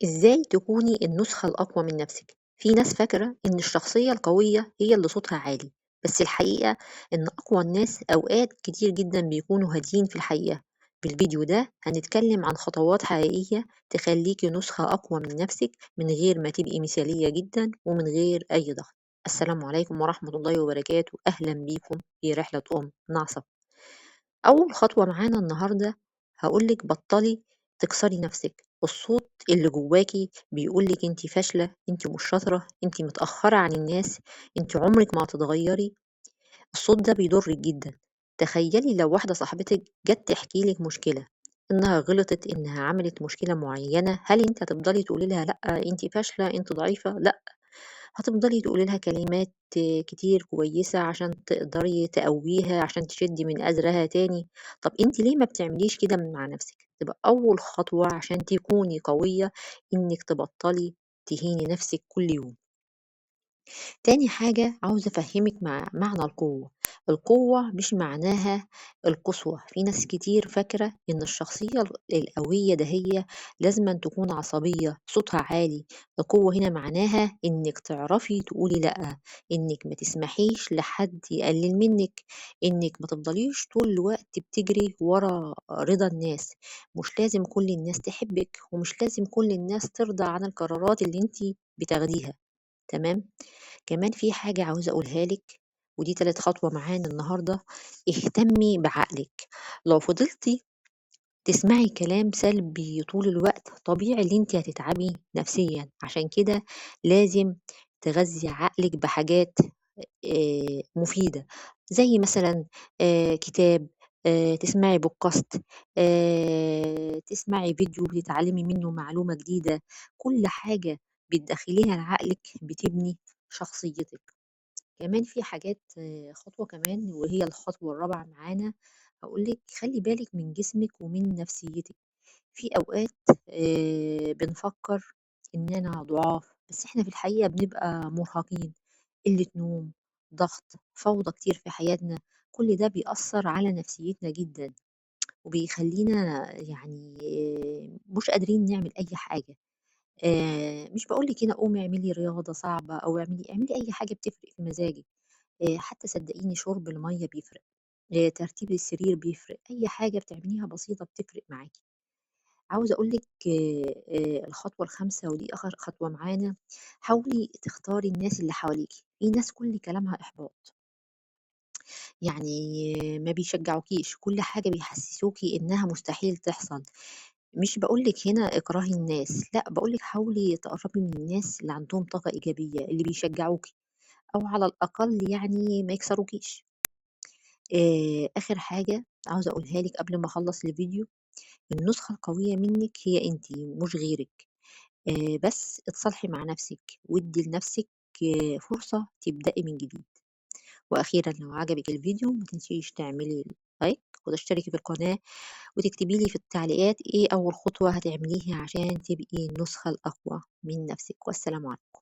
إزاي تكوني النسخة الأقوى من نفسِك؟ في ناس فاكرة إن الشخصية القوية هي اللي صوتها عالي، بس الحقيقة إن أقوى الناس أوقات كتير جدًا بيكونوا هاديين في الحقيقة. في الفيديو ده هنتكلم عن خطوات حقيقية تخلّيكِ نسخة أقوى من نفسِك من غير ما تبقي مثالية جدًا ومن غير أي ضغط. السلام عليكم ورحمة الله وبركاته، أهلًا بيكم في رحلة نعصب. أول خطوة معانا النهاردة هاقول لِك بطّلي تكسري نَفْسِك، الصوت اللي جواكِ بيقول لِك أنتِ فاشلة، أنتِ مش شاطرة، أنتِ متأخّرة عن الناس، أنتِ عمرِك ما هتتغيّري، الصوت ده بيضرِّك جدًا. تخيّلي لو واحدة صاحبتِك جات تحكي لِك مشكلة، إنها غلطت، إنها عملت مشكلة معيّنة، هل أنتِ هتفضلي تقولي لها لأ، أنتِ فاشلة، أنتِ ضعيفة؟ لأ. هتفضلي تقولي لها كلمات كتير كويسة عشان تقدري تقويها، عشان تشدي من أزرها تاني. طب أنتِ ليه ما بتعمليش كده مع نفسِك؟ تبقى أول خطوة عشان تكوني قوية إنِك تبطّلي تهيني نفسِك كل يوم. تاني حاجة عاوزة أفهّمِك معنى القوة. القوة مش معناها القسوة، في ناس كتير فاكرة إن الشخصية القوية دهيّة لازمًا تكون عصبية، صوتها عالي. القوة هنا معناها إنِّك تعرفي تقولي لأ، إنِّك ما تسمحيش لحد يقلل منِّك، إنِّك ما تفضليش طول الوقت بتجري ورا رضا الناس. مش لازم كل الناس تحبِّك، ومش لازم كل الناس ترضى عن القرارات اللي أنتِ بتاخديها، تمام؟ كمان في حاجة عاوزة أقولها لِك، ودي تالت خطوة معانا النهارده، اهتمي بعقلِك. لو فضلتِ تسمعي كلام سلبي طول الوقت، طبيعي اللي أنتِ هتتعبي نفسيًا، عشان كده لازم تغذّي عقلِك بحاجات مفيدة، زي مثلًا كتاب، تسمعي podcast، تسمعي فيديو بتتعلمي منه معلومة جديدة. كل حاجة بتدخّليها لعقلِك بتبني شخصيتِك. كمان في حاجات خطوة كمان وهي الخطوة الرابعة معانا، هاقول لِك خلّي بالِك من جسمِك ومن نفسيتِك. في أوقات بنفكّر إننا ضعاف، بس إحنا في الحقيقة بنبقى مرهقين، قِلّة نوم، ضغط، فوضى كتير في حياتنا، كل ده بيأثّر على نفسيتنا جدًا، وبيخلّينا يعني مش قادرين نعمل أي حاجة. مش باقول لِك هنا قومي اعملي رياضة صعبة أو اعملي أي حاجة بتفرق في مزاجِك. حتى صدقيني شرب المَيّة بيفرق، ترتيب السرير بيفرق، أي حاجة بتعمليها بسيطة بتفرق معاكِ. عاوزة أقول لِك الخطوة الخامسة ودي آخر خطوة معانا، حاولي تختاري الناس اللي حواليكِ، في ناس كل كلامها إحباط، يعني ما بيشجعوكيش، كل حاجة بيحسسوكِ إنها مستحيل تحصل. مش باقول لِك هنا اكرهي الناس، لأ باقول لِك حاولي تقربي من الناس اللي عندهم طاقة إيجابية، اللي بيشجعوكِ، أو على الأقل يعني ما يكسروكيش. آخر حاجة عاوزة أقولها لِك قبل ما أخلّص الفيديو، النسخة القوية منِّك هي أنتِ مش غيرك. بس اتصالحي مع نفسِك، وادّي لنفسِك فرصة تبدئي من جديد. وأخيرًا لو عجبِك الفيديو ما تنسيش تعملي لايك وتشتركي في القناة، وتكتبي لي في التعليقات إيه أول خطوة هتعمليها عشان تبقي النسخة الأقوى من نفسِك، والسلام عليكم.